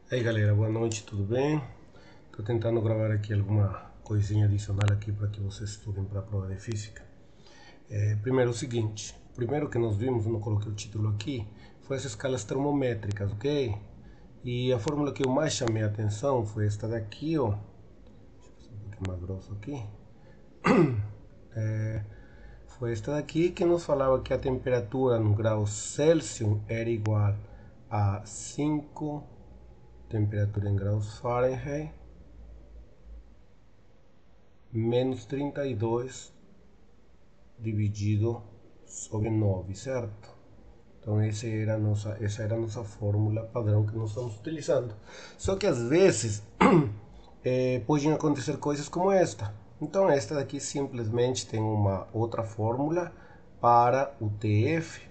E aí galera, boa noite, tudo bem? Estou tentando gravar aqui alguma coisinha adicional aqui para que vocês estudem para a prova de física. Primeiro o seguinte, primeiro que nós vimos, não coloquei o título aqui, foi as escalas termométricas, ok? E a fórmula que eu mais chamei a atenção foi esta daqui, ó. Deixa eu fazer um pouquinho mais grosso aqui. Foi esta daqui que nos falava que a temperatura no grau Celsius era igual a 5 temperatura em graus Fahrenheit menos 32 dividido sobre 9, certo? Então essa era a nossa fórmula padrão que nós estamos utilizando. Só que às vezes podem acontecer coisas como esta. Então esta daqui simplesmente tem uma outra fórmula para o TF,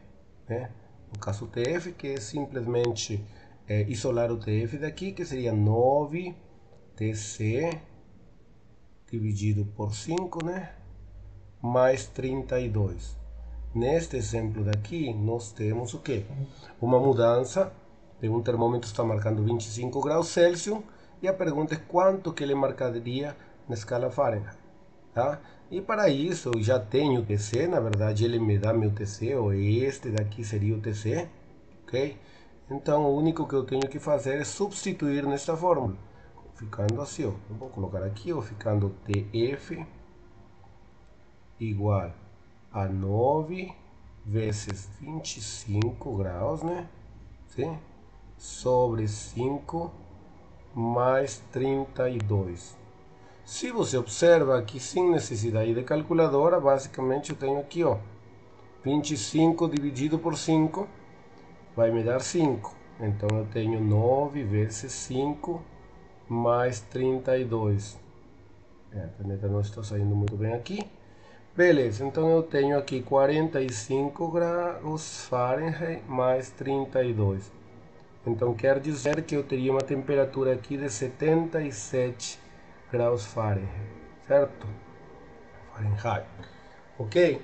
né? No caso o TF, que é simplesmente isolar o TF daqui, que seria 9TC dividido por 5, né? Mais 32. Neste exemplo daqui, nós temos o quê? Uma mudança de um termômetro está marcando 25 graus Celsius e a pergunta é quanto que ele marcaria na escala Fahrenheit, tá? E para isso eu já tenho o TC, na verdade ele me dá meu TC, ou este daqui seria o TC, ok? Então o único que eu tenho que fazer é substituir nesta fórmula, ficando assim, ó. Eu vou colocar aqui, ó, ficando TF igual a 9 vezes 25 graus, né? Sim? Sobre 5 mais 32. Se você observa aqui, sem necessidade de calculadora, basicamente eu tenho aqui, ó, 25 dividido por 5 vai me dar 5. Então eu tenho 9 vezes 5 mais 32. A caneta não está saindo muito bem aqui. Beleza, então eu tenho aqui 45 graus Fahrenheit mais 32. Então quer dizer que eu teria uma temperatura aqui de 77 graus Fahrenheit, certo? Fahrenheit. Ok?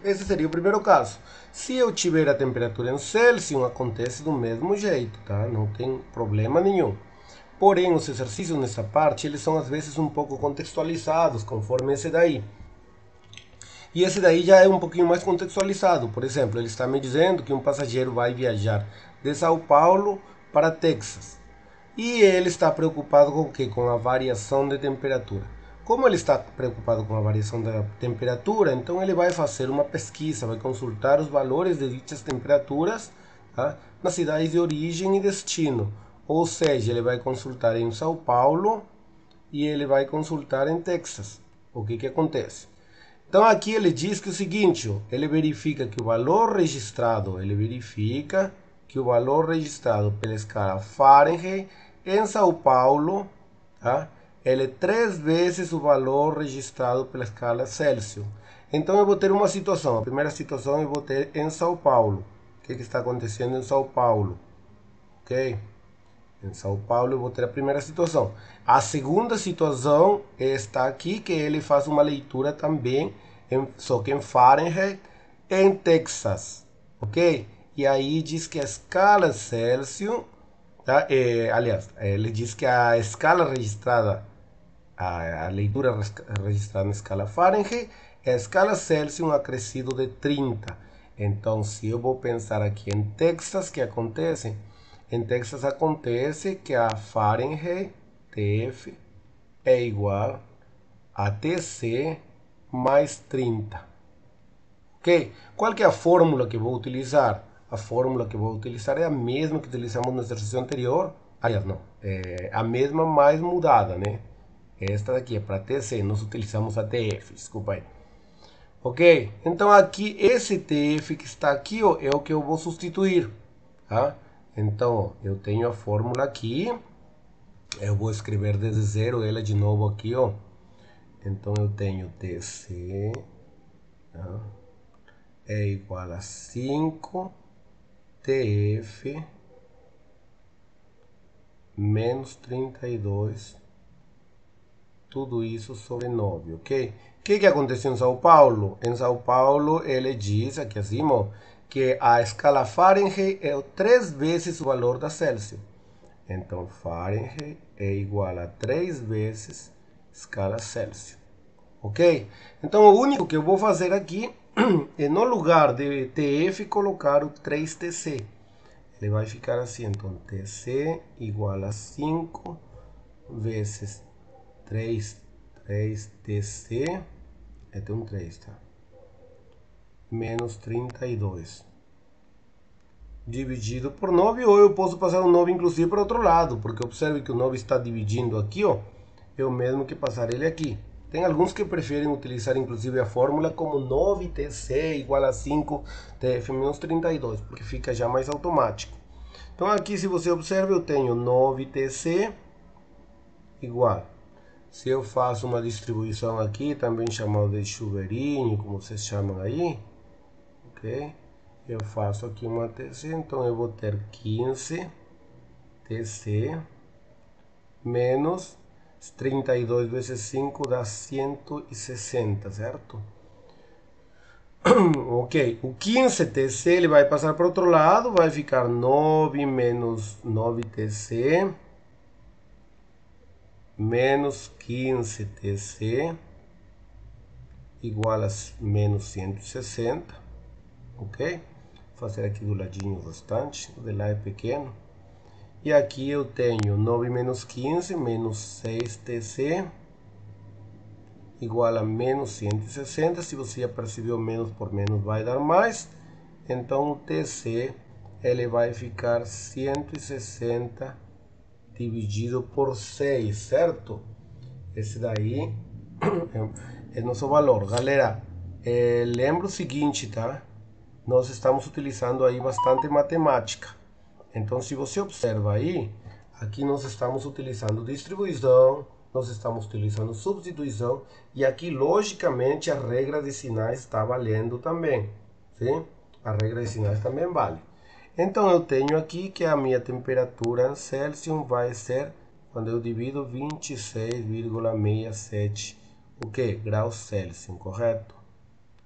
Esse seria o primeiro caso. Se eu tiver a temperatura em Celsius, acontece do mesmo jeito, tá? Não tem problema nenhum. Porém, os exercícios nessa parte, eles são às vezes um pouco contextualizados, conforme esse daí. E esse daí já é um pouquinho mais contextualizado. Por exemplo, ele está me dizendo que um passageiro vai viajar de São Paulo para Texas. E ele está preocupado com o quê? Com a variação de temperatura. Como ele está preocupado com a variação da temperatura, então ele vai fazer uma pesquisa, vai consultar os valores de ditas temperaturas, tá? Nas cidades de origem e destino. Ou seja, ele vai consultar em São Paulo e ele vai consultar em Texas. O que acontece? Então aqui ele diz que o seguinte, ó, ele verifica que o valor registrado pela escala Fahrenheit em São Paulo, tá? Ele é 3 vezes o valor registrado pela escala Celsius. Então eu vou ter uma situação, a primeira situação eu vou ter em São Paulo. O que está acontecendo em São Paulo? Ok? Em São Paulo eu vou ter a primeira situação. A segunda situação está aqui, que ele faz uma leitura também, só que em Fahrenheit, em Texas, ok? E aí diz que a escala Celsius, tá? Aliás, ele diz que a escala registrada, a leitura registrada na escala Fahrenheit, é a escala Celsius um acrescido de 30. Então, se eu vou pensar aqui em Texas, que acontece? Em Texas acontece que a Fahrenheit, TF, é igual a TC mais 30. Ok? Qual que é a fórmula que vou utilizar? A fórmula que vou utilizar é a mesma que utilizamos no exercício anterior. Aliás, não. É a mesma mais mudada, né? Esta daqui é para TC, nós utilizamos a TF, desculpa aí. Ok? Então aqui, esse TF que está aqui, ó, é o que eu vou substituir, tá? Então, eu tenho a fórmula aqui. Eu vou escrever desde zero ela de novo aqui, ó. Então, eu tenho TC, tá? É igual a 5 TF menos 32. Tudo isso sobre 9, ok? O que aconteceu em São Paulo? Em São Paulo, ele diz aqui acima, ó, que a escala Fahrenheit é 3 vezes o valor da Celsius. Então, Fahrenheit é igual a 3 vezes escala Celsius. Ok? Então, o único que eu vou fazer aqui é, no lugar de TF, colocar o 3TC. Ele vai ficar assim, então, TC igual a 5 vezes 3TC, tem um 3, tá? Menos 32. Dividido por 9, ou eu posso passar o 9 inclusive para o outro lado, porque observe que o 9 está dividindo aqui, ó, é o mesmo que passar ele aqui. Tem alguns que preferem utilizar inclusive a fórmula como 9TC igual a 5TF menos 32, porque fica já mais automático. Então aqui, se você observa, eu tenho 9TC igual. Se eu faço uma distribuição aqui, também chamado de chuveirinho, como vocês chamam aí, ok? Eu faço aqui uma TC, então eu vou ter 15 TC menos 32 vezes 5 dá 160, certo? Ok, o 15 TC ele vai passar para o outro lado, vai ficar 9 menos 9 TC menos 15 TC igual a menos 160, ok? Vou fazer aqui do ladinho o restante, o de lá é pequeno. E aqui eu tenho 9 menos 15 menos 6TC igual a menos 160. Se você já percebeu, menos por menos vai dar mais. Então o TC ele vai ficar 160 dividido por 6, certo? Esse daí é nosso valor. Galera, lembra o seguinte, tá? Nós estamos utilizando aí bastante matemática. Então, se você observa aí, aqui nós estamos utilizando distribuição, nós estamos utilizando substituição, e aqui, logicamente, a regra de sinais está valendo também. Sim? A regra de sinais também vale. Então, eu tenho aqui que a minha temperatura em Celsius vai ser, quando eu divido, 26,67 o que? Graus Celsius, correto?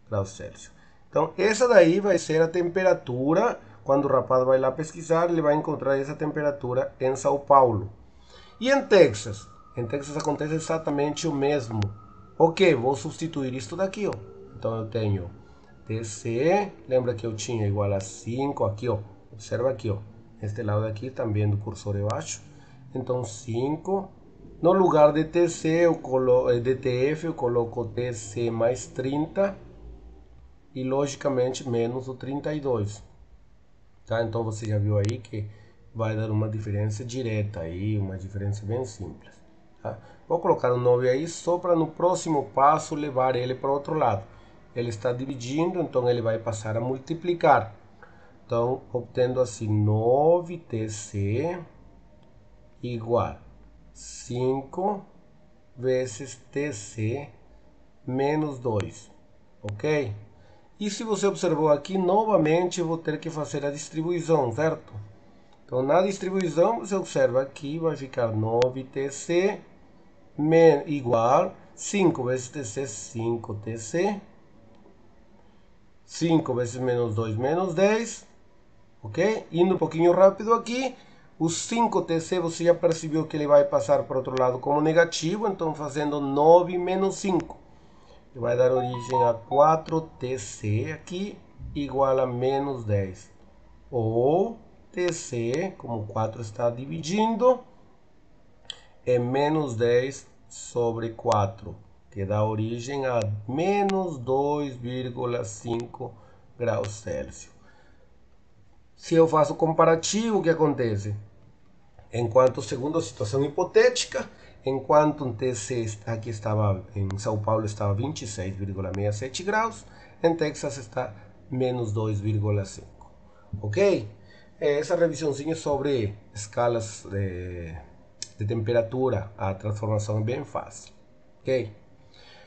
Graus Celsius. Então, essa daí vai ser a temperatura. Quando o rapaz vai lá pesquisar, ele vai encontrar essa temperatura em São Paulo. E em Texas? Em Texas acontece exatamente o mesmo. Ok, vou substituir isto daqui, ó. Então eu tenho TC, lembra que eu tinha igual a 5 aqui, ó. Observa aqui, ó. Este lado aqui, também do cursor embaixo. Então 5. No lugar de TC, de TF, eu coloco TC mais 30. E logicamente menos o 32. Tá? Então você já viu aí que vai dar uma diferença direta aí, uma diferença bem simples. Tá? Vou colocar o 9 aí só para no próximo passo levar ele para o outro lado. Ele está dividindo, então ele vai passar a multiplicar. Então, obtendo assim 9TC igual 5 vezes TC menos 2. Ok? E se você observou aqui, novamente eu vou ter que fazer a distribuição, certo? Então, na distribuição, você observa aqui, vai ficar 9TC igual 5 vezes TC, 5TC. 5 vezes menos 2, menos 10. Ok? Indo um pouquinho rápido aqui, o 5TC você já percebeu que ele vai passar para o outro lado como negativo, então fazendo 9 menos 5. Vai dar origem a 4TC aqui, igual a menos 10. Ou TC, como 4 está dividindo, é menos 10 sobre 4, que dá origem a menos 2,5 graus Celsius. Se eu faço comparativo, o que acontece? Enquanto, segundo a situação hipotética, enquanto um TC aqui estava em São Paulo estava 26,67 graus, em Texas está menos 2,5. Ok? Essa revisãozinha sobre escalas de temperatura, a transformação é bem fácil. Ok?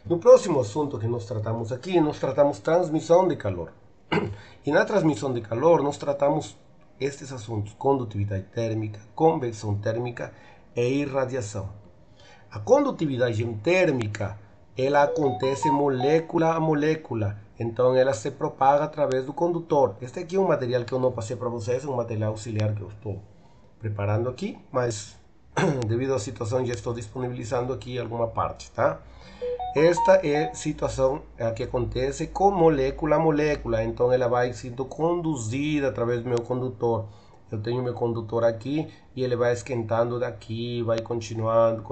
No próximo assunto que nós tratamos aqui, nós tratamos transmissão de calor. E na transmissão de calor, nós tratamos estes assuntos: condutividade térmica, convecção térmica e irradiação. A condutividade térmica, ela acontece molécula a molécula, então ela se propaga através do condutor. Este aqui é um material que eu não passei para vocês, é um material auxiliar que eu estou preparando aqui, mas devido à situação já estou disponibilizando aqui alguma parte, tá? Esta é a situação que acontece com molécula a molécula, então ela vai sendo conduzida através do meu condutor. Eu tenho meu condutor aqui e ele vai esquentando daqui, vai continuando,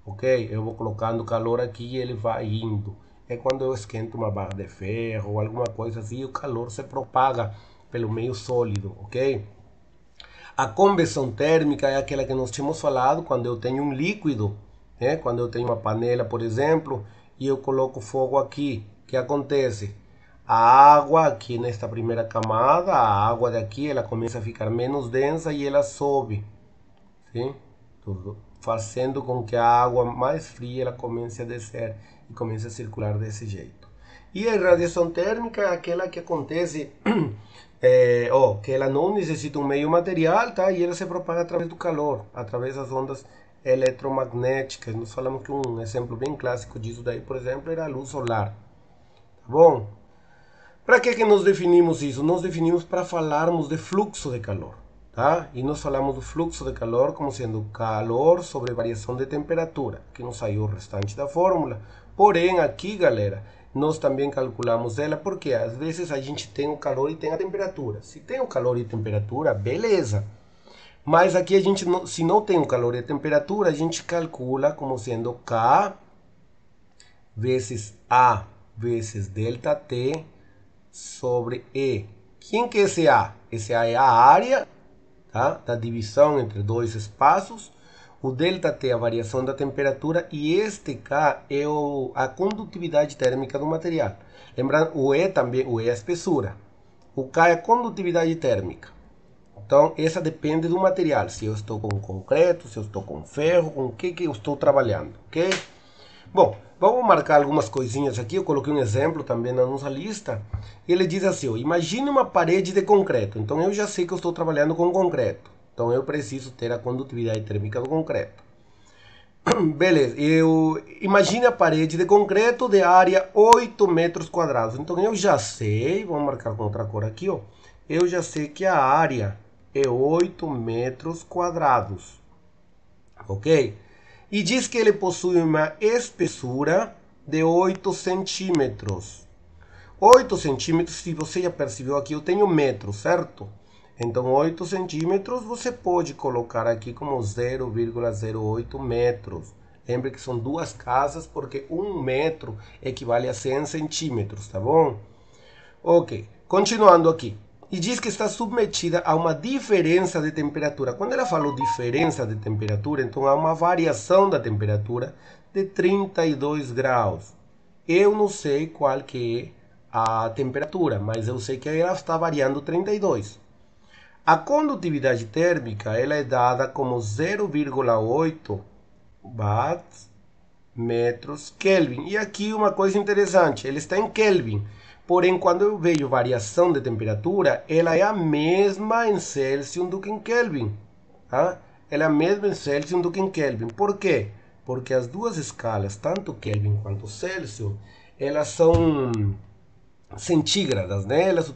ok? Eu vou colocando calor aqui e ele vai indo. É quando eu esquento uma barra de ferro ou alguma coisa assim, o calor se propaga pelo meio sólido, ok? A conversão térmica é aquela que nós tínhamos falado quando eu tenho um líquido, né? Quando eu tenho uma panela, por exemplo, e eu coloco fogo aqui, o que acontece? A água aqui nesta primeira camada, a água daqui, ela começa a ficar menos densa e ela sobe, sim? Tudo fazendo com que a água mais fria ela comece a descer e comece a circular desse jeito. E a radiação térmica é aquela que acontece, que ela não necessita um meio material, tá? E ela se propaga através do calor, através das ondas eletromagnéticas. Nós falamos que um exemplo bem clássico disso daí, por exemplo, era a luz solar. Tá bom? Para que nós definimos isso? Nós definimos para falarmos de fluxo de calor, tá? E nós falamos do fluxo de calor como sendo calor sobre variação de temperatura, que não saiu o restante da fórmula. Porém, aqui, galera, nós também calculamos ela porque às vezes a gente tem o calor e tem a temperatura. Se tem o calor e temperatura, beleza. Mas aqui a gente, se não tem o calor e a temperatura, a gente calcula como sendo K vezes A vezes delta T sobre E. Quem que é esse A? Esse A é a área, tá? Da divisão entre dois espaços. O ΔT é a variação da temperatura e este K é a condutividade térmica do material. Lembrando, o E também, o E é a espessura. O K é a condutividade térmica. Então, essa depende do material. Se eu estou com concreto, se eu estou com ferro, com o que eu estou trabalhando, ok? Bom, vamos marcar algumas coisinhas aqui. Eu coloquei um exemplo também na nossa lista. Ele diz assim, ó, imagine uma parede de concreto. Então eu já sei que eu estou trabalhando com concreto. Então eu preciso ter a condutividade térmica do concreto. Beleza, imagine a parede de concreto de área 8 metros quadrados. Então eu já sei, vamos marcar com outra cor aqui, ó. Eu já sei que a área é 8 metros quadrados. Ok? E diz que ele possui uma espessura de 8 centímetros. 8 centímetros, se você já percebeu aqui, eu tenho metros, certo? Então, 8 centímetros você pode colocar aqui como 0,08 metros. Lembre que são duas casas, porque 1 metro equivale a 100 centímetros, tá bom? Ok, continuando aqui. E diz que está submetida a uma diferença de temperatura. Quando ela falou diferença de temperatura, então há uma variação da temperatura de 32 graus. Eu não sei qual que é a temperatura, mas eu sei que ela está variando 32. A condutividade térmica ela é dada como 0,8 watts metros Kelvin. E aqui uma coisa interessante, ele está em Kelvin. Porém, quando eu vejo variação de temperatura, ela é a mesma em Celsius do que em Kelvin. Tá? Ela é a mesma em Celsius do que em Kelvin. Por quê? Porque as duas escalas, tanto Kelvin quanto Celsius, elas são centígradas, né? Elas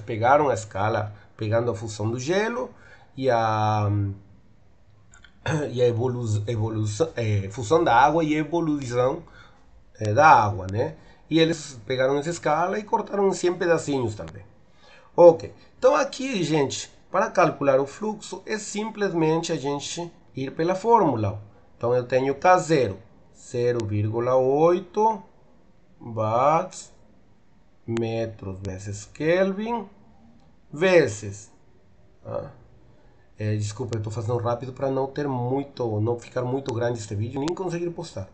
pegaram a escala, pegando a fusão do gelo e a fusão da água e a evolução da água, né? E eles pegaram essa escala e cortaram em 100 pedacinhos também. Ok, então aqui, gente, para calcular o fluxo, é simplesmente a gente ir pela fórmula. Então eu tenho K0, 0,8 watts metros vezes Kelvin, vezes... desculpa, eu estou fazendo rápido para não ficar muito grande este vídeo, nem conseguir postar.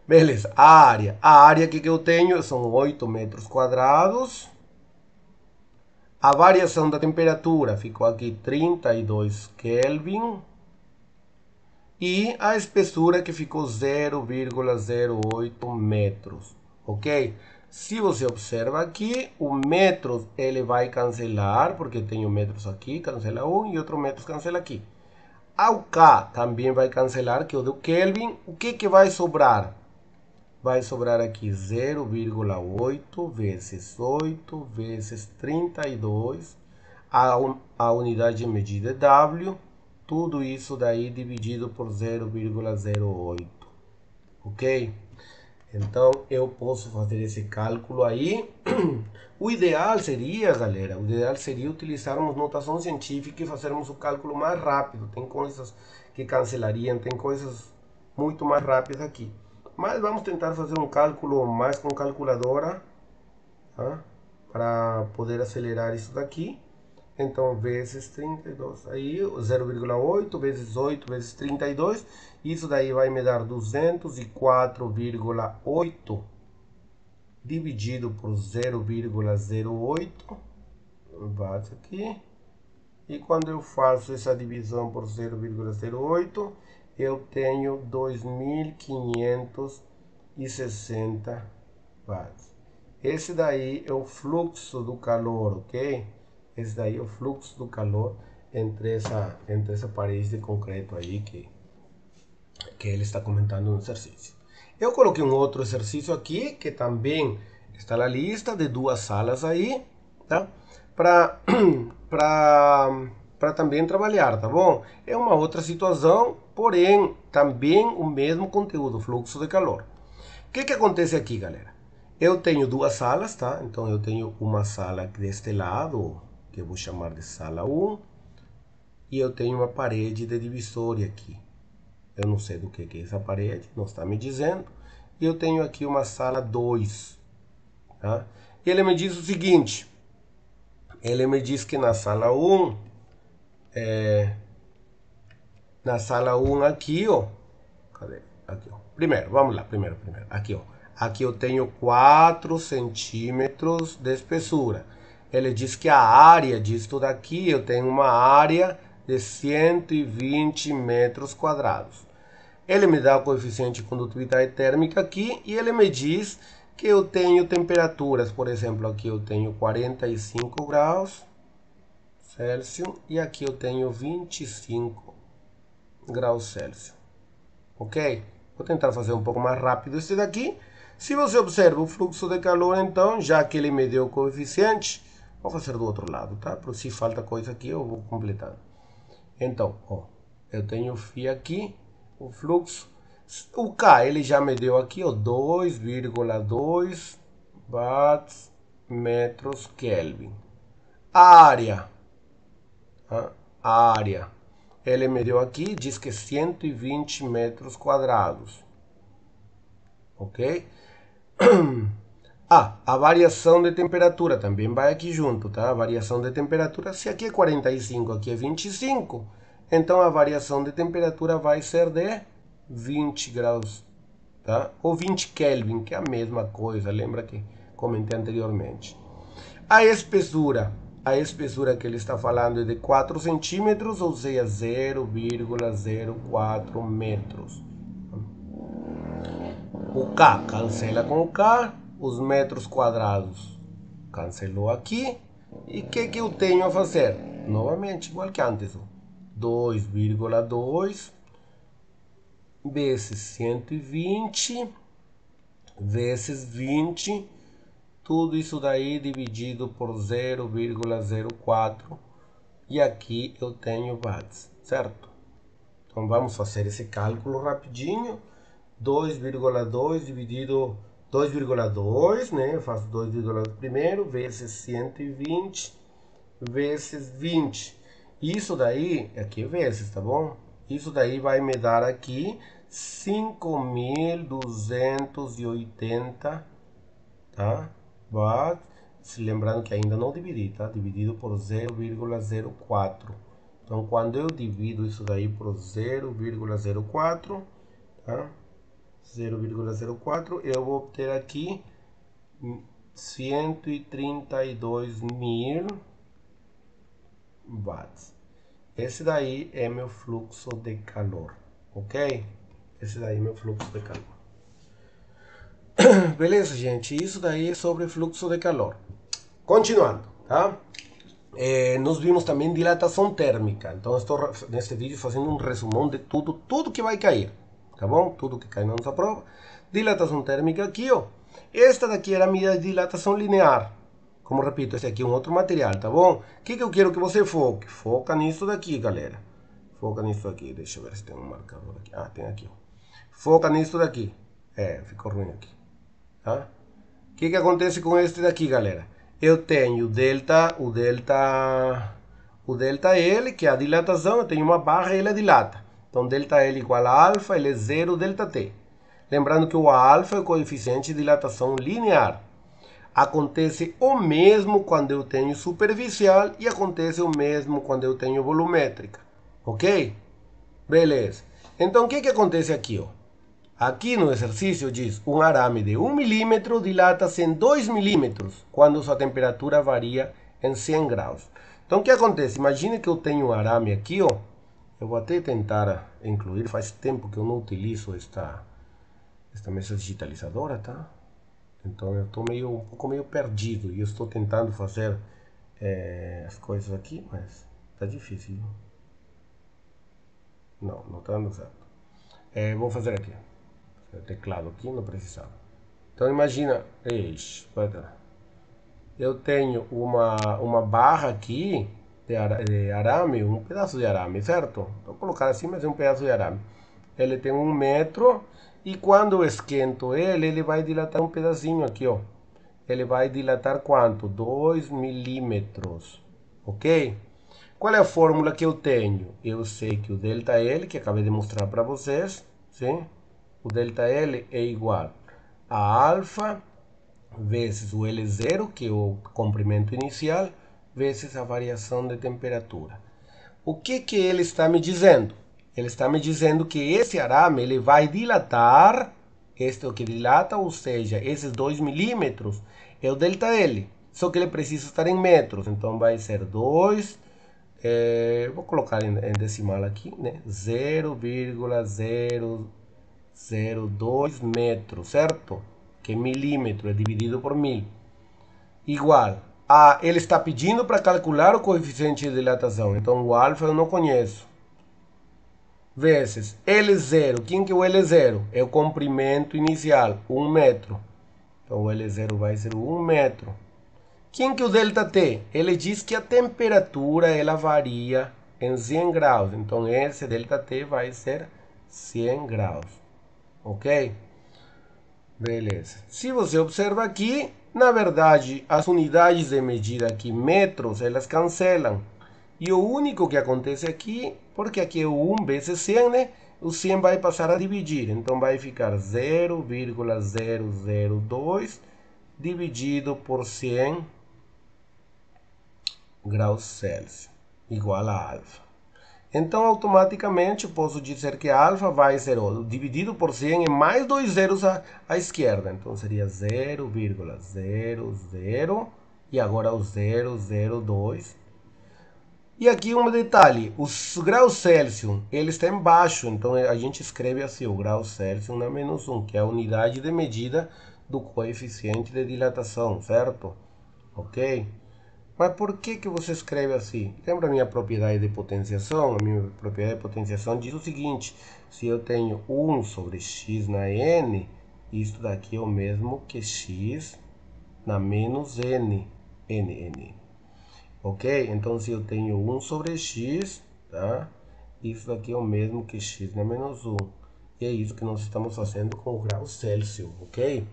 Beleza, a área que eu tenho são 8 metros quadrados. A variação da temperatura ficou aqui 32 Kelvin. E a espessura que ficou 0,08 metros, ok? Se você observa aqui, o metros ele vai cancelar, porque tenho metros aqui, cancela um, e outro metros cancela aqui. Ao K também vai cancelar, que é o do Kelvin. O que vai sobrar? Vai sobrar aqui 0,8 vezes 8 vezes 32. a unidade de medida é W, tudo isso daí dividido por 0,08, ok? Então, eu posso fazer esse cálculo aí. O ideal seria, galera, utilizarmos notação científica e fazermos o cálculo mais rápido. Tem coisas que cancelariam, tem coisas muito mais rápidas aqui. Mas vamos tentar fazer um cálculo mais com calculadora, tá? Para poder acelerar isso daqui. Então, vezes 32, aí 0,8 vezes 8 vezes 32, isso daí vai me dar 204,8 dividido por 0,08 watts aqui. E quando eu faço essa divisão por 0,08, eu tenho 2.560 watts. Esse daí é o fluxo do calor, ok? Esse daí é o fluxo do calor entre essa parede de concreto aí que ele está comentando no exercício. Eu coloquei um outro exercício aqui que também está na lista de duas salas aí, tá? Para também trabalhar, tá bom? É uma outra situação, porém também o mesmo conteúdo, fluxo de calor. O que acontece aqui, galera? Eu tenho duas salas, tá? Então eu tenho uma sala deste lado, que eu vou chamar de sala 1, e eu tenho uma parede de divisória aqui. Eu não sei do que é essa parede, não está me dizendo. E eu tenho aqui uma sala 2, tá? E ele me diz o seguinte, ele me diz que na sala 1, aqui, ó, cadê? Aqui, ó. Primeiro, vamos lá, primeiro. Aqui, ó. Aqui eu tenho 4 centímetros de espessura. Ele diz que a área disso daqui, eu tenho uma área de 120 metros quadrados. Ele me dá o coeficiente de condutividade térmica aqui e ele me diz que eu tenho temperaturas. Por exemplo, aqui eu tenho 45 graus Celsius e aqui eu tenho 25 graus Celsius. Ok? Vou tentar fazer um pouco mais rápido esse daqui. Se você observa o fluxo de calor, então, já que ele me deu o coeficiente, vou fazer do outro lado, tá? Porque se falta coisa aqui, eu vou completando. Então, ó, eu tenho o φ aqui, o fluxo. O K, ele já me deu aqui, ó, 2,2 watts metros Kelvin. A área, ele me deu aqui, diz que 120 metros quadrados. Ok? A variação de temperatura também vai aqui junto, tá? A variação de temperatura, se aqui é 45, aqui é 25, então a variação de temperatura vai ser de 20 graus, tá? Ou 20 Kelvin, que é a mesma coisa, lembra que comentei anteriormente. A espessura que ele está falando é de 4 centímetros, ou seja, 0,04 metros. O K cancela com o K, os metros quadrados cancelou aqui. E o que eu tenho a fazer? Novamente, igual que antes. 2,2 vezes 120 vezes 20. Tudo isso daí dividido por 0,04. E aqui eu tenho watts, certo? Então vamos fazer esse cálculo rapidinho. 2,2 dividido 2,2, né? Eu faço 2,2 primeiro, vezes 120, vezes 20. Isso daí, aqui é vezes, tá bom? Isso daí vai me dar aqui 5.280, tá? Watts. Lembrando que ainda não dividi, tá? Dividido por 0,04. Então, quando eu divido isso daí por 0,04, tá? 0,04, eu vou obter aqui 132.000 watts. Esse daí é meu fluxo de calor, ok? Esse daí é meu fluxo de calor. Beleza, gente? Isso daí é sobre fluxo de calor. Continuando, tá? Nós vimos também dilatação térmica. Então, estou neste vídeo fazendo um resumão de tudo que vai cair. Tá bom? Tudo que cai na nossa prova. Dilatação térmica aqui, ó. Esta daqui era a medida de dilatação linear. Como repito, esse aqui é um outro material, tá bom? O que eu quero que você foque? Foca nisso daqui, galera. Foca nisso aqui. Deixa eu ver se tem um marcador aqui. Ah, tem aqui. Foca nisso daqui. Ficou ruim aqui. Tá? O que acontece com este daqui, galera? Eu tenho o delta L, que é a dilatação. Eu tenho uma barra e ele dilata. Então, delta L igual a alfa, ele é 0 delta T. Lembrando que o alfa é o coeficiente de dilatação linear. Acontece o mesmo quando eu tenho superficial e acontece o mesmo quando eu tenho volumétrica. Ok? Beleza. Então, o que acontece aqui? Ó? Aqui no exercício diz, um arame de 1 milímetro dilata-se em 2 milímetros quando sua temperatura varia em 100 graus. Então, o que acontece? Imagine que eu tenho um arame aqui, ó. Eu vou até tentar incluir, faz tempo que eu não utilizo esta mesa digitalizadora, tá? Então eu estou um pouco meio perdido e eu estou tentando fazer as coisas aqui, mas tá difícil. Não está dando certo. Vou fazer aqui. O teclado aqui não precisava. Então imagina, eu tenho uma barra aqui de arame, um pedaço de arame, certo? Vou colocar assim, mas é um pedaço de arame. Ele tem 1 metro e quando eu esquento ele vai dilatar um pedacinho aqui, ó. Ele vai dilatar quanto? 2 milímetros, ok? Qual é a fórmula que eu tenho? Eu sei que o delta L, que acabei de mostrar para vocês, sim? O delta L é igual a alfa vezes o L0, que é o comprimento inicial, vezes a variação de temperatura. O que ele está me dizendo? Ele está me dizendo que esse arame ele vai dilatar, este é o que dilata, ou seja, esses 2 milímetros é o delta L. Só que ele precisa estar em metros, então vai ser 2, vou colocar em decimal aqui, né? 0,002 metros, certo? Que milímetro é dividido por 1000. Igual a, ele está pedindo para calcular o coeficiente de dilatação, então o alfa eu não conheço. Vezes L0, quem que é o L0? É o comprimento inicial, 1 metro. Então o L0 vai ser 1 metro. Quem que é o delta T? Ele diz que a temperatura ela varia em 100 graus. Então esse delta T vai ser 100 graus. Ok? Beleza. Se você observa aqui, na verdade, as unidades de medida aqui, metros, elas cancelam. E o único que acontece aqui, porque aqui é o 1 vezes 100, né? O 100 vai passar a dividir. Então vai ficar 0,002 dividido por 100 graus Celsius, igual a alfa. Então, automaticamente, eu posso dizer que alfa vai ser dividido por 100 e mais 2 zeros à esquerda. Então, seria 0,00 e agora o 0,02. E aqui um detalhe, os graus Celsius, ele está embaixo, então a gente escreve assim, o grau Celsius na menos 1, que é a unidade de medida do coeficiente de dilatação, certo? Ok? Mas por que você escreve assim? Lembra a minha propriedade de potenciação? A minha propriedade de potenciação diz o seguinte, se eu tenho 1 sobre x na n, isso daqui é o mesmo que x na menos n, n. Ok? Então, se eu tenho 1 sobre x, tá? Isso daqui é o mesmo que x na menos 1. E é isso que nós estamos fazendo com o grau Celsius, ok?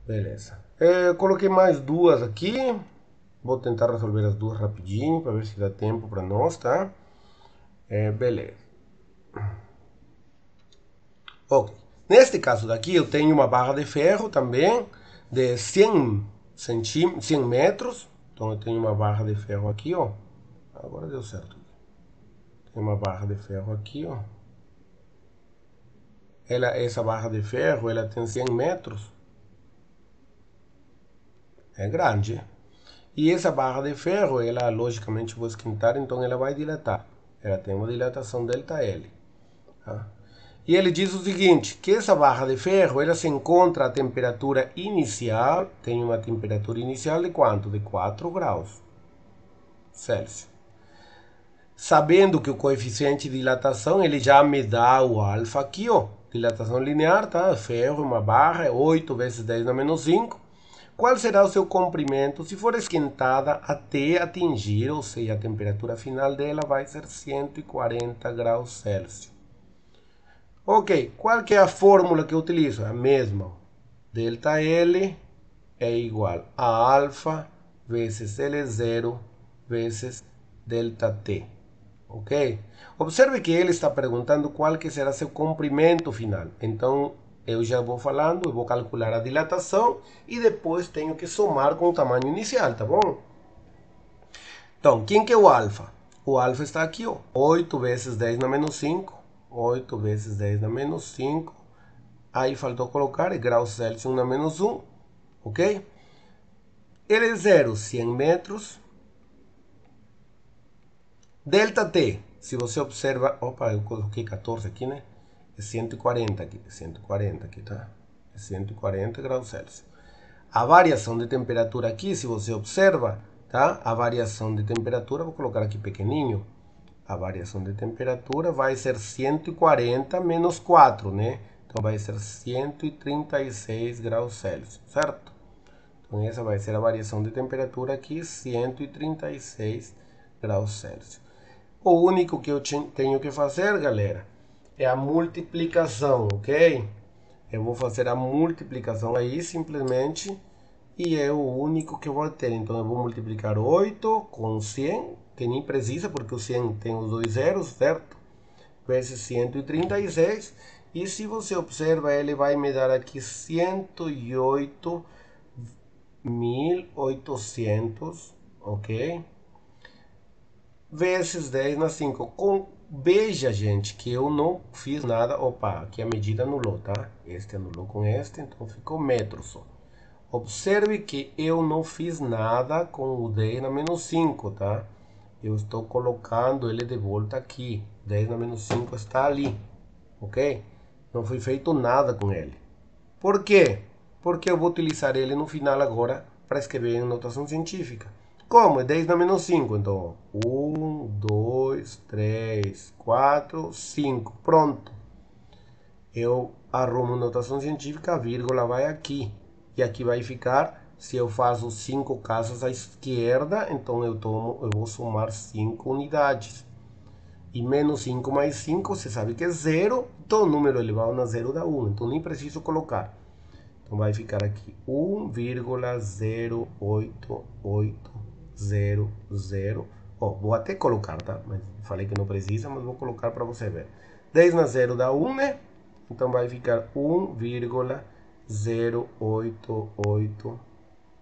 Beleza. Eu coloquei mais duas aqui. Vou tentar resolver as duas rapidinho para ver se dá tempo para nós, tá? Beleza. Ok. Neste caso daqui eu tenho uma barra de ferro também de 100 metros. Então eu tenho uma barra de ferro aqui, ó. Agora deu certo. Tem uma barra de ferro aqui, ó. Essa barra de ferro, ela tem 100 metros. É grande. E essa barra de ferro, ela logicamente vou esquentar, então ela vai dilatar. Ela tem uma dilatação delta L. Tá? E ele diz o seguinte, que essa barra de ferro, ela se encontra a temperatura inicial, tem uma temperatura inicial de quanto? De 4 graus Celsius. Sabendo que o coeficiente de dilatação, ele já me dá o alfa aqui, ó, dilatação linear, tá? Ferro, uma barra, é 8 vezes 10 na menos 5. Qual será o seu comprimento se for esquentada até atingir, ou seja, a temperatura final dela vai ser 140 graus Celsius. Ok, qual que é a fórmula que eu utilizo? A mesma. Delta L é igual a alfa vezes L0 vezes delta T. Ok? Observe que ele está perguntando qual que será seu comprimento final. Então, eu já vou falando, eu vou calcular a dilatação e depois tenho que somar com o tamanho inicial, tá bom? Então, quem que é o alfa? O alfa está aqui, ó. 8 vezes 10 na menos 5. 8 vezes 10 na menos 5. Aí faltou colocar graus Celsius na menos 1. Ok? Ele é 0, 100 metros. Delta T, se você observa... Opa, eu coloquei 14 aqui, né? É 140 aqui, 140 aqui, tá? É 140 graus Celsius. A variação de temperatura aqui, se você observa, tá? A variação de temperatura, vou colocar aqui pequenininho. A variação de temperatura vai ser 140 menos 4, né? Então vai ser 136 graus Celsius, certo? Então essa vai ser a variação de temperatura aqui, 136 graus Celsius. O único que eu tenho que fazer, galera, é a multiplicação, ok? Eu vou fazer a multiplicação aí, simplesmente, e é o único que eu vou ter. Então, eu vou multiplicar 8 com 100, que nem precisa, porque o 100 tem os dois zeros, certo? Vezes 136, e se você observa, ele vai me dar aqui 108.800, ok? Vezes 10 na 5. Veja, gente, que eu não fiz nada. Opa, aqui a medida anulou, tá? Este anulou com este, então ficou metro só. Observe que eu não fiz nada com o 10 na menos 5, tá? Eu estou colocando ele de volta aqui. 10 na menos 5 está ali, ok? Não foi feito nada com ele. Por quê? Porque eu vou utilizar ele no final agora para escrever em notação científica. Como? É 10 na menos 5. Então, 1, 2, 3, 4, 5. Pronto. Eu arrumo notação científica, a vírgula vai aqui. E aqui vai ficar, se eu faço 5 casas à esquerda, então eu vou somar 5 unidades. E menos 5 mais 5, você sabe que é 0. Então, o número elevado a 0 dá 1. Então, nem preciso colocar. Então, vai ficar aqui 1,08800. Ó, vou até colocar, tá? Mas falei que não precisa, mas vou colocar para você ver. 10 na 0 dá 1, né? Então, vai ficar 1,088,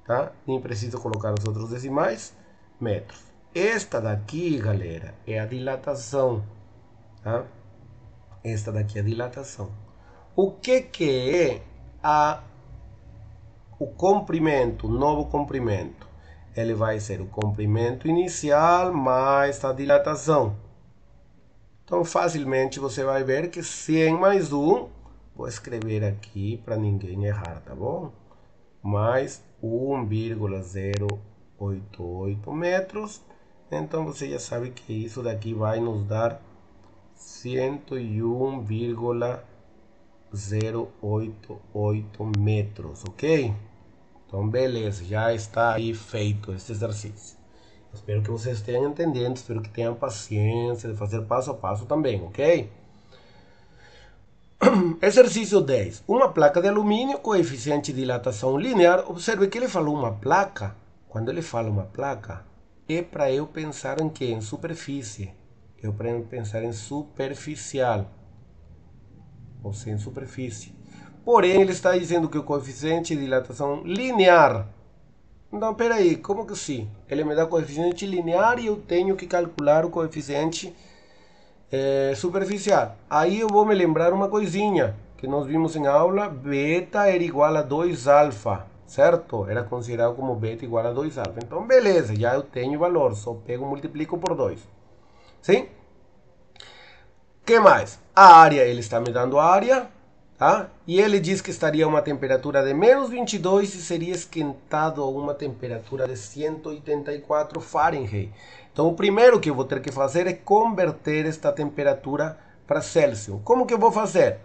tá? Nem preciso colocar os outros decimais, metros. Esta daqui, galera, é a dilatação, tá? Esta daqui é a dilatação. O que é o comprimento, o novo comprimento? Ele vai ser o comprimento inicial mais a dilatação. Então, facilmente você vai ver que 100 mais 1, vou escrever aqui para ninguém errar, tá bom? Mais 1,088 metros. Então, você já sabe que isso daqui vai nos dar 101,088 metros, ok? Então, beleza, já está aí feito esse exercício. Espero que vocês estejam entendendo, espero que tenham paciência de fazer passo a passo também, ok? Exercício 10. Uma placa de alumínio, coeficiente de dilatação linear. Observe que ele falou uma placa. Quando ele fala uma placa, é para eu pensar em quê? Em superfície. Eu para pensar em superficial. Ou seja, em superfície. Porém, ele está dizendo que o coeficiente de dilatação linear. Então, peraí, como que sim? Ele me dá coeficiente linear e eu tenho que calcular o coeficiente superficial. Aí eu vou me lembrar uma coisinha que nós vimos em aula. Beta era igual a 2 alfa, certo? Era considerado como beta igual a 2 alfa. Então, beleza, já eu tenho valor. Só pego e multiplico por 2. Sim? Que mais? A área, ele está me dando a área, tá? E ele diz que estaria a uma temperatura de menos 22 e seria esquentado a uma temperatura de 184 Fahrenheit. Então, o primeiro que eu vou ter que fazer é converter esta temperatura para Celsius. Como que eu vou fazer?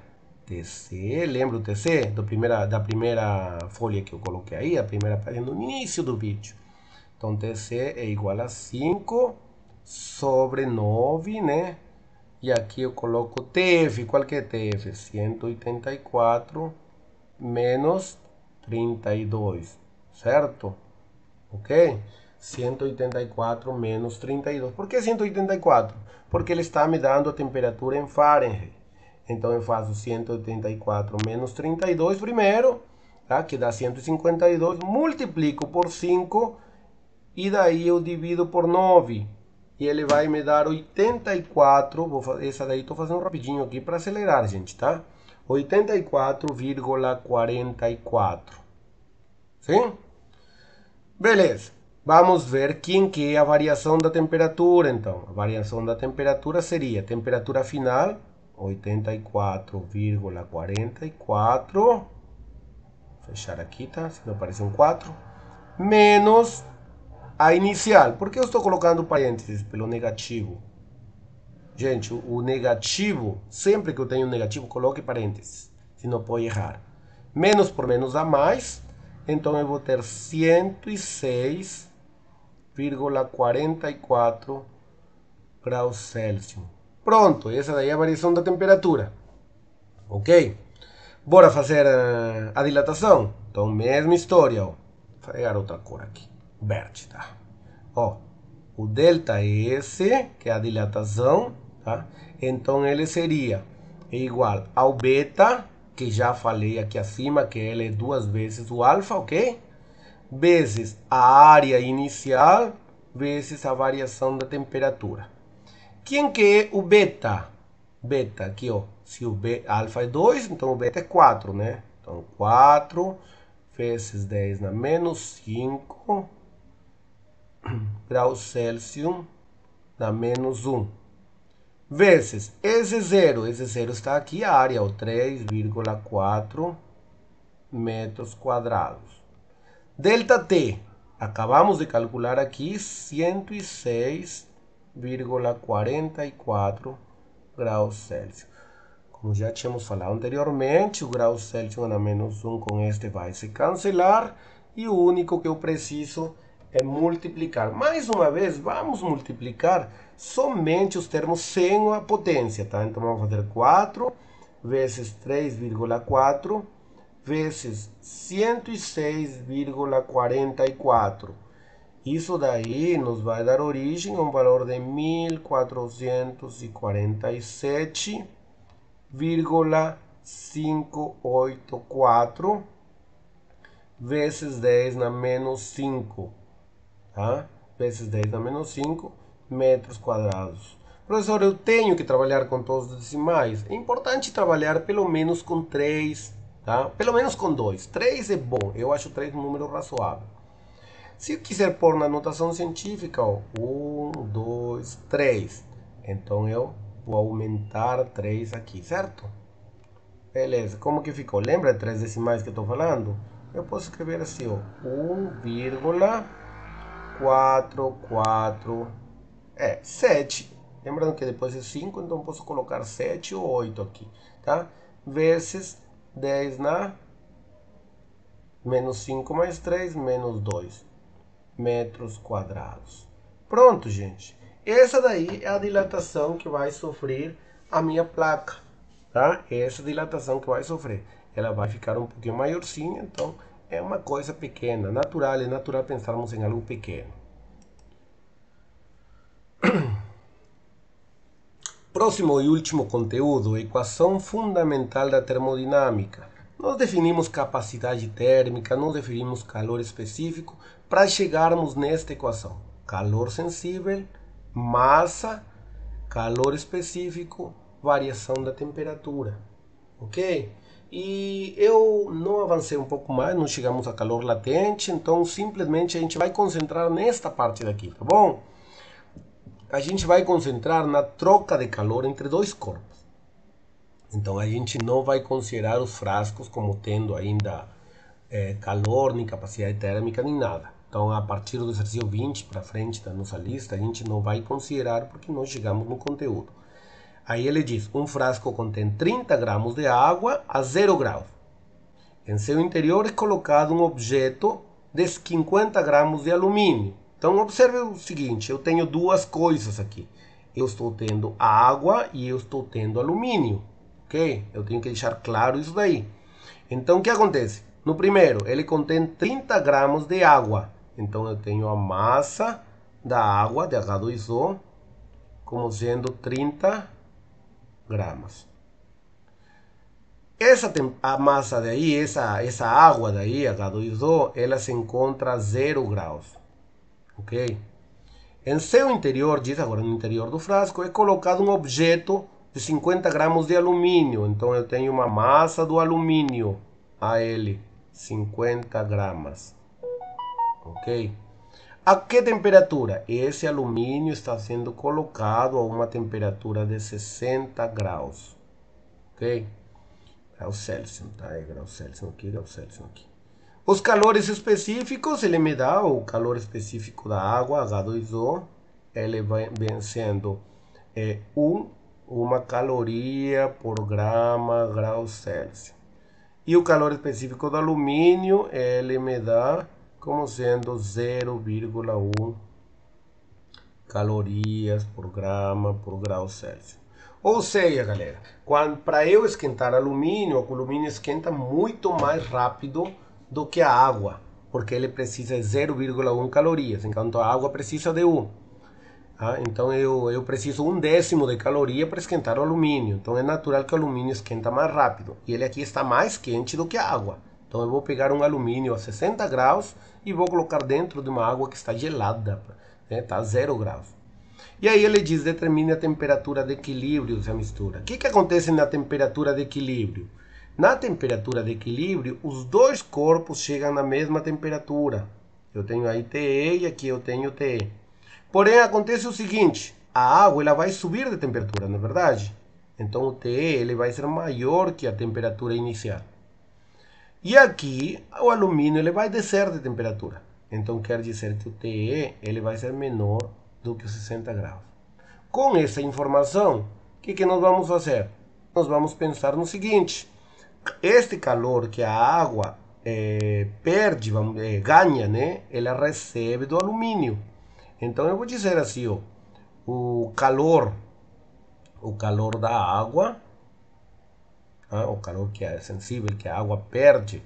TC, lembra o TC? Da primeira folha que eu coloquei aí, a primeira página no início do vídeo. Então, TC é igual a 5 sobre 9, né? E aqui eu coloco TF, qual que é TF? 184 menos 32, certo? Ok? 184 menos 32. Por que 184? Porque ele está me dando a temperatura em Fahrenheit. Então eu faço 184 menos 32 primeiro, tá? Que dá 152, multiplico por 5 e daí eu divido por 9. E ele vai me dar 84, essa daí estou fazendo rapidinho aqui para acelerar, gente, tá? 84,44. Sim? Beleza. Vamos ver quem que é a variação da temperatura, então. A variação da temperatura seria temperatura final, 84,44. Fechar aqui, tá? Se não aparecer um 4. Menos a inicial. Por que eu estou colocando parênteses? Pelo negativo. Gente, o negativo, sempre que eu tenho um negativo, coloque parênteses. Senão pode errar. Menos por menos a mais. Então eu vou ter 106,44 graus Celsius. Pronto, essa daí é a variação da temperatura. Ok? Bora fazer a dilatação? Então, mesma história. Ó. Vou pegar outra cor aqui. Verde, tá? Ó, o delta S, que é a dilatação, tá? Então, ele seria igual ao beta, que já falei aqui acima, que ele é 2 vezes o alfa, ok? Vezes a área inicial, vezes a variação da temperatura. Quem que é o beta? Beta, aqui ó, se o alfa é 2, então o beta é 4, né? Então 4 vezes 10 na menos 5 graus Celsius na menos 1. Vezes esse zero está aqui, a área, 3,4 metros quadrados. Delta T, acabamos de calcular aqui, 106,44 graus Celsius. Como já tínhamos falado anteriormente, o grau Celsius na menos 1 com este vai se cancelar. E o único que eu preciso é multiplicar. Mais uma vez, vamos multiplicar somente os termos sem a potência, tá? Então vamos fazer 4 vezes 3,4 vezes 106,44. Isso daí nos vai dar origem a um valor de 1447,584 vezes 10 na menos 5, tá? Vezes 10 na menos 5 metros quadrados. Professor, eu tenho que trabalhar com todos os decimais. É importante trabalhar pelo menos com 3, tá? Pelo menos com 2. 3 é bom, eu acho 3 um número razoável. Se eu quiser pôr na notação científica, ó, 1, 2, 3. Então eu vou aumentar 3 aqui, certo? Beleza, como que ficou? Lembra de 3 decimais que eu estou falando? Eu posso escrever assim, ó, 1,44, 7. Lembrando que depois é 5, então posso colocar 7 ou 8 aqui, tá? Vezes 10 na menos 5 mais 3, menos 2 metros quadrados. Pronto, gente. Essa daí é a dilatação que vai sofrer a minha placa, tá? Essa dilatação que vai sofrer. Ela vai ficar um pouquinho maiorzinha, então é uma coisa pequena. É natural pensarmos em algo pequeno. Próximo e último conteúdo, equação fundamental da termodinâmica. Nós definimos capacidade térmica, nós definimos calor específico para chegarmos nesta equação. Calor sensível, massa, calor específico, variação da temperatura. Ok? E eu não avancei um pouco mais, não chegamos a calor latente, então simplesmente a gente vai concentrar nesta parte daqui, tá bom? A gente vai concentrar na troca de calor entre dois corpos. Então a gente não vai considerar os frascos como tendo ainda calor, nem capacidade térmica, nem nada. Então a partir do exercício 20 para frente da nossa lista, a gente não vai considerar porque não chegamos no conteúdo. Aí ele diz, um frasco contém 30 gramas de água a 0 graus. Em seu interior é colocado um objeto de 50 gramas de alumínio. Então observe o seguinte, eu tenho duas coisas aqui. Eu estou tendo água e eu estou tendo alumínio. Ok? Eu tenho que deixar claro isso daí. Então o que acontece? No primeiro, ele contém 30 gramas de água. Então eu tenho a massa da água, de H2O, como sendo 30 gramas. A massa daí, essa água daí, H2O, ela se encontra a 0 graus. Ok? Em seu interior, diz agora no interior do frasco, é colocado um objeto de 50 gramas de alumínio. Então eu tenho uma massa do alumínio, AL, 50 gramas. Ok? A que temperatura? Esse alumínio está sendo colocado a uma temperatura de 60 graus. Ok? Graus Celsius, tá? É graus Celsius aqui, graus Celsius aqui. Os calores específicos, ele me dá o calor específico da água, H2O. Ele vem sendo uma caloria por grama graus Celsius. E o calor específico do alumínio, ele me dá como sendo 0,1 calorias por grama por grau Celsius. Ou seja, galera, para eu esquentar alumínio, o alumínio esquenta muito mais rápido do que a água, porque ele precisa de 0,1 calorias, enquanto a água precisa de 1. Então eu preciso 1/10 de caloria para esquentar o alumínio. Então é natural que o alumínio esquenta mais rápido. E ele aqui está mais quente do que a água. Então eu vou pegar um alumínio a 60 graus e vou colocar dentro de uma água que está gelada, né? Está a 0 graus. E aí ele diz, determine a temperatura de equilíbrio dessa mistura. O que acontece na temperatura de equilíbrio? Na temperatura de equilíbrio, os dois corpos chegam na mesma temperatura. Eu tenho aí TE e aqui eu tenho TE. Porém, acontece o seguinte, a água ela vai subir de temperatura, não é verdade? Então o TE ele vai ser maior que a temperatura inicial. E aqui o alumínio ele vai descer de temperatura. Então quer dizer que o TE ele vai ser menor do que os 60 graus. Com essa informação, o que nós vamos fazer? Nós vamos pensar no seguinte, este calor que a água perde, ganha, né? Ela recebe do alumínio. Então eu vou dizer assim, ó, o calor da água, o calor que é sensível, que a água perde,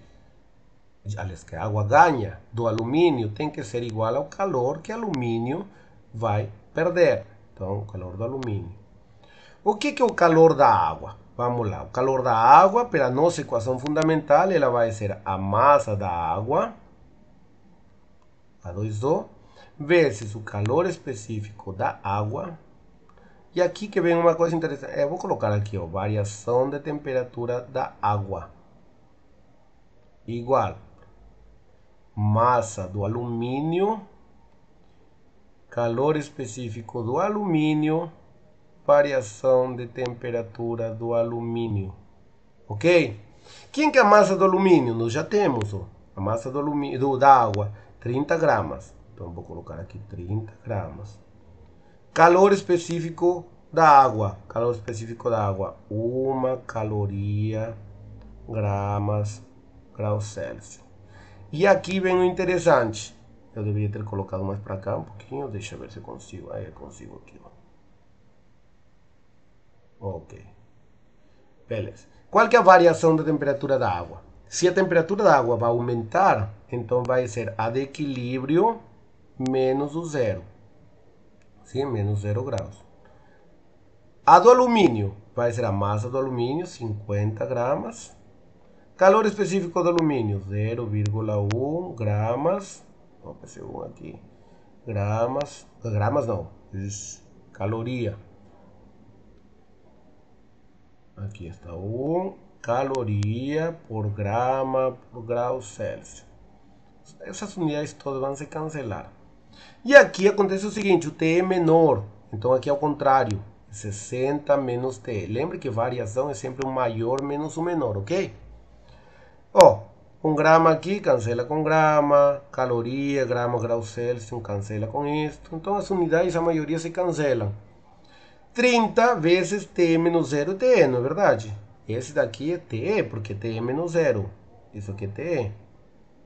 aliás, que a água ganha do alumínio, tem que ser igual ao calor que o alumínio vai perder. Então, o calor do alumínio. O que é o calor da água? Vamos lá, o calor da água, pela nossa equação fundamental, ela vai ser a massa da água, H2O, vezes o calor específico da água. E aqui que vem uma coisa interessante. Eu vou colocar aqui, ó, variação de temperatura da água. Igual massa do alumínio, calor específico do alumínio, variação de temperatura do alumínio. Ok? Quem que é a massa do alumínio? Nós já temos, ó, a massa do alumínio, da água, 30 gramas. Então, vou colocar aqui 30 gramas. Calor específico da água. Calor específico da água. 1 caloria gramas graus Celsius. E aqui vem o interessante. Eu deveria ter colocado mais para cá um pouquinho. Deixa eu ver se eu consigo. Aí eu consigo aqui. Ok. Beleza. Qual que é a variação da temperatura da água? Se a temperatura da água vai aumentar, então vai ser a de equilíbrio menos o zero. Sim, menos 0 graus. A do alumínio vai ser a massa do alumínio, 50 gramas. Calor específico do alumínio, 0,1 gramas. Vou fazer um aqui. Gramas. Gramas não. Caloria. Aqui está 1 caloria por grama por grau Celsius. Essas unidades todas vão se cancelar. E aqui acontece o seguinte, o TE é menor. Então aqui é o contrário. 60 menos TE. Lembre que variação é sempre um maior menos um menor, ok? Ó, 1 grama aqui cancela com grama. Caloria, grama, grau Celsius, cancela com isto. Então as unidades, a maioria se cancelam. 30 vezes T menos 0 TE, não é verdade? Esse daqui é TE, porque TE é menos 0. Isso aqui é TE.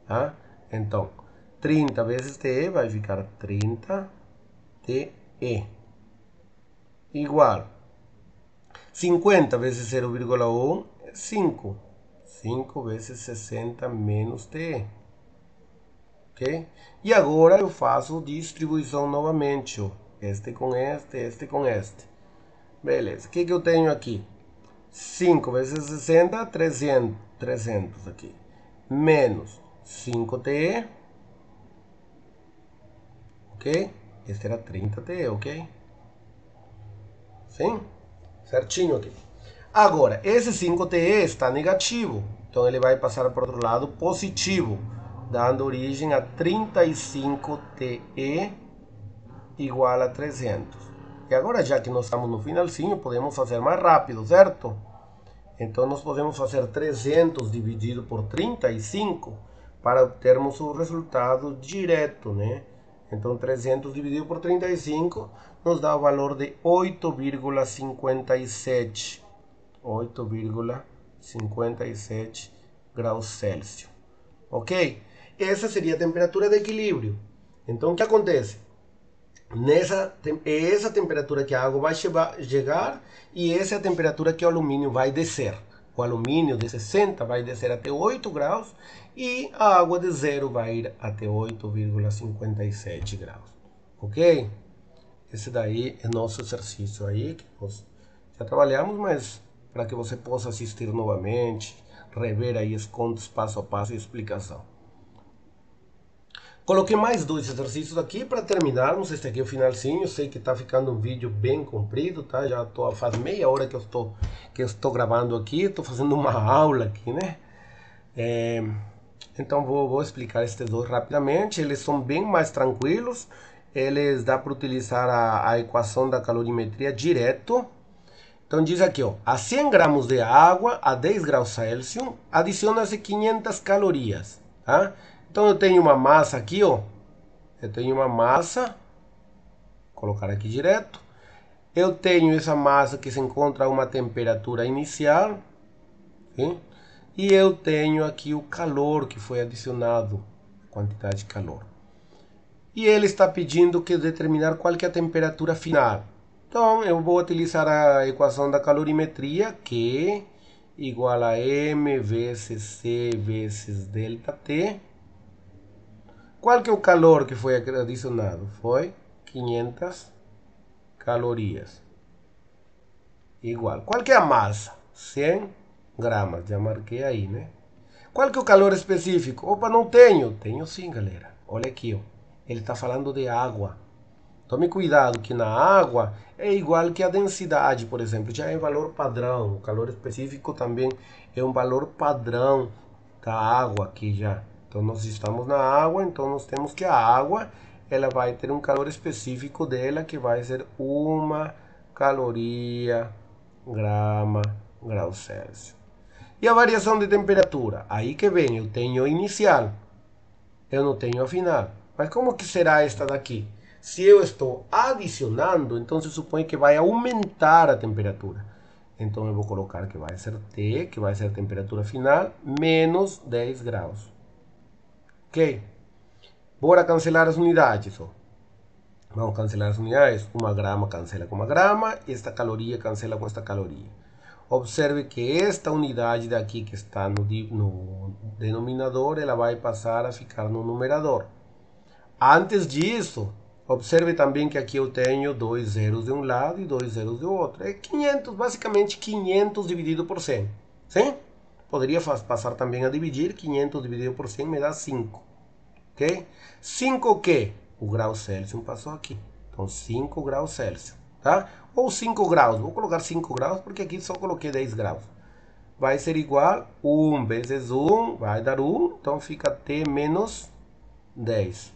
Tá? Então, 30 vezes TE vai ficar 30 TE. Igual. 50 vezes 0,1 é 5. 5 vezes 60 menos TE. Ok? E agora eu faço distribuição novamente. Ó. Este com este com este. Beleza. O que eu tenho aqui? 5 vezes 60, 300 aqui. Menos 5TE. Ok? Este era 30TE, ok? Sim? Certinho aqui. Agora, esse 5TE está negativo. Então ele vai passar para o outro lado positivo, dando origem a 35TE igual a 300. E agora, já que nós estamos no finalzinho, podemos fazer mais rápido, certo? Então nós podemos fazer 300 dividido por 35 para obtermos o resultado direto, né? Então 300 dividido por 35 nos dá o valor de 8,57. 8,57 graus Celsius. Ok? Essa seria a temperatura de equilíbrio. Então o que acontece? Essa temperatura que a água vai chegar e essa é a temperatura que o alumínio vai descer. O alumínio de 60 vai descer até 8 graus e a água de 0 vai ir até 8,57 graus. Ok? Esse daí é nosso exercício aí que nós já trabalhamos, mas para que você possa assistir novamente, rever aí os contos passo a passo e explicação. Coloquei mais dois exercícios aqui para terminarmos. Este aqui é o finalzinho. Eu sei que está ficando um vídeo bem comprido, tá? Já faz meia hora que eu estou gravando aqui. Estou fazendo uma aula aqui, né? Então vou explicar estes dois rapidamente. Eles são bem mais tranquilos. Eles dá para utilizar a equação da calorimetria direto. Então diz aqui, ó, a 100 gramas de água a 10 graus Celsius, adiciona-se 500 calorias, tá? Então eu tenho uma massa aqui, ó. Eu tenho uma massa, vou colocar aqui direto. Eu tenho essa massa que se encontra a uma temperatura inicial, okay? E eu tenho aqui o calor que foi adicionado, quantidade de calor. E ele está pedindo que determinar qual que é a temperatura final. Então eu vou utilizar a equação da calorimetria, Q igual a M vezes C vezes delta T. Qual que é o calor que foi adicionado? Foi 500 calorias. Igual. Qual que é a massa? 100 gramas. Já marquei aí, né? Qual que é o calor específico? Opa, não tenho. Tenho sim, galera. Olha aqui, ó. Ele está falando de água. Tome cuidado que na água é igual que a densidade, por exemplo. Já é valor padrão. O calor específico também é um valor padrão da água aqui já. Então nós estamos na água, então nós temos que a água ela vai ter um calor específico dela que vai ser 1 caloria grau Celsius. E a variação de temperatura? Aí que vem, eu tenho inicial, eu não tenho a final. Mas como que será esta daqui? Se eu estou adicionando, então se supõe que vai aumentar a temperatura. Então eu vou colocar que vai ser T, que vai ser a temperatura final, menos 10 graus. Ok? Bora cancelar as unidades. Ó. Vamos cancelar as unidades. 1 grama cancela com 1 grama. Esta caloria cancela com esta caloria. Observe que esta unidade daqui que está no denominador, ela vai passar a ficar no numerador. Antes disso, observe também que aqui eu tenho 2 zeros de um lado e 2 zeros do outro. É 500, basicamente 500 dividido por 100. Sim? Poderia passar também a dividir. 500 dividido por 100 me dá 5. Ok? 5 o quê? O grau Celsius passou aqui. Então 5 graus Celsius. Tá? Ou 5 graus. Vou colocar 5 graus porque aqui só coloquei 10 graus. Vai ser igual 1 vezes 1 vai dar 1. Então fica T menos 10.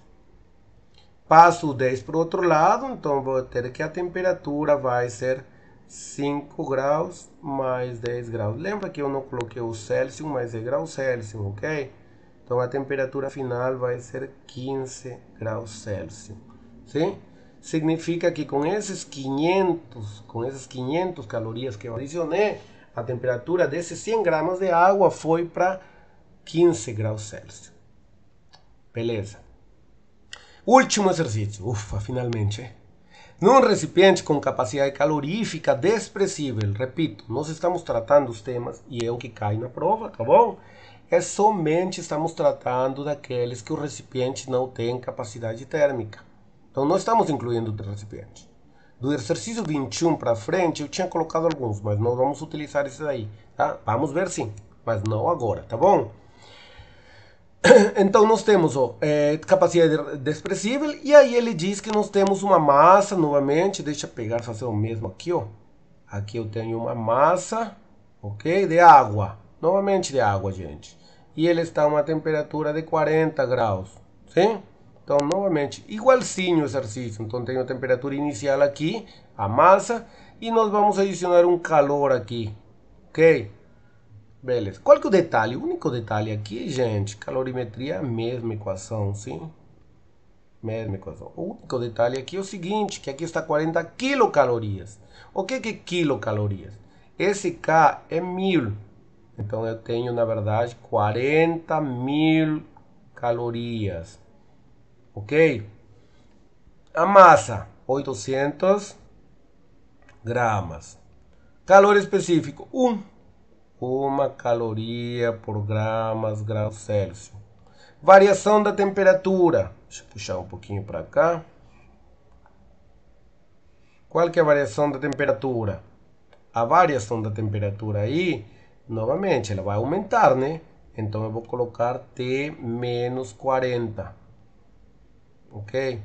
Passo o 10 para o outro lado. Então vou ter que a temperatura vai ser 5 graus mais 10 graus. Lembra que eu não coloquei o Celsius, mas é grau Celsius, ok? Então a temperatura final vai ser 15 graus Celsius. Sim? significa que com esses 500 calorias que eu adicionei, a temperatura desses 100 gramas de água foi para 15 graus Celsius. Beleza. Último exercício. Ufa, finalmente. Num recipiente com capacidade calorífica desprezível, repito, nós estamos tratando os temas e é o que cai na prova, tá bom? É somente estamos tratando daqueles que o recipiente não tem capacidade térmica. Então não estamos incluindo o recipiente. Do exercício 21 para frente eu tinha colocado alguns, mas não vamos utilizar isso daí, tá? Vamos ver sim, mas não agora, tá bom? Então nós temos capacidade desprezível e aí ele diz que nós temos uma massa novamente, deixa eu pegar, fazer o mesmo aqui, ó. Aqui eu tenho uma massa, ok, de água, novamente de água, gente. E ele está a uma temperatura de 40 graus, sim? Então novamente, igualzinho o exercício, então tenho a temperatura inicial aqui, a massa, e nós vamos adicionar um calor aqui, ok? Beleza. Qual que é o detalhe? O único detalhe aqui, gente, calorimetria é a mesma equação, sim? Mesma equação. O único detalhe aqui é o seguinte, que aqui está 40 quilocalorias. O que é quilocalorias? Esse K é 1000. Então eu tenho, na verdade, 40.000 calorias. Ok? A massa, 800 gramas. Calor específico, 1. 1 caloria por graus Celsius. Variação da temperatura. Deixa eu puxar um pouquinho para cá. Qual que é a variação da temperatura? A variação da temperatura aí, novamente, ela vai aumentar, né? Então eu vou colocar T menos 40. Ok?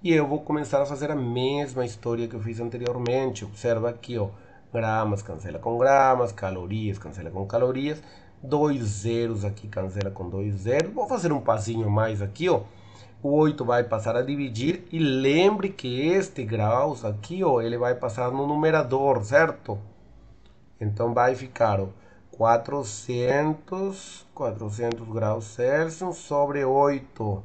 E eu vou começar a fazer a mesma história que eu fiz anteriormente. Observa aqui, ó. Gramas cancela com gramas, calorias cancela com calorias, 2 zeros aqui cancela com 2 zeros. Vou fazer um passinho mais aqui, ó. O 8 vai passar a dividir e lembre que este graus aqui, ó, ele vai passar no numerador, certo? Então vai ficar, ó, 400 graus Celsius sobre 8,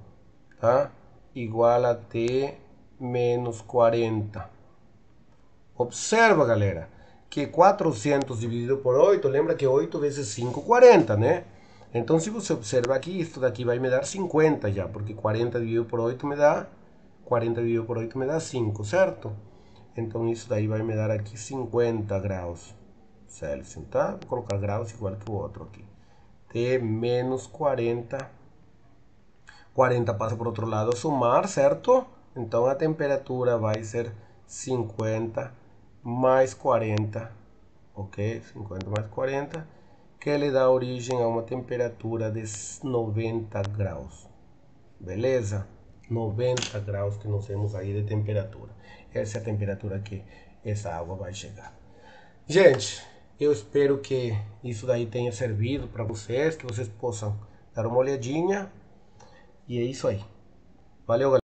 tá? Igual a T menos 40. Observa, galera, que 400 dividido por 8, lembra que 8 vezes 5, 40, né? Então, se você observa aqui, isso daqui vai me dar 50 já, porque 40 dividido por 8 me dá 5, certo? Então, isso daí vai me dar aqui 50 graus Celsius, tá? Vou colocar graus igual que o outro aqui. T menos 40. 40 passa por outro lado a somar, certo? Então, a temperatura vai ser 50 mais 40, ok? 50 mais 40, que lhe dá origem a uma temperatura de 90 graus, beleza? 90 graus que nós temos aí de temperatura. Essa é a temperatura que essa água vai chegar. Gente, eu espero que isso daí tenha servido para vocês, que vocês possam dar uma olhadinha. E é isso aí. Valeu, galera.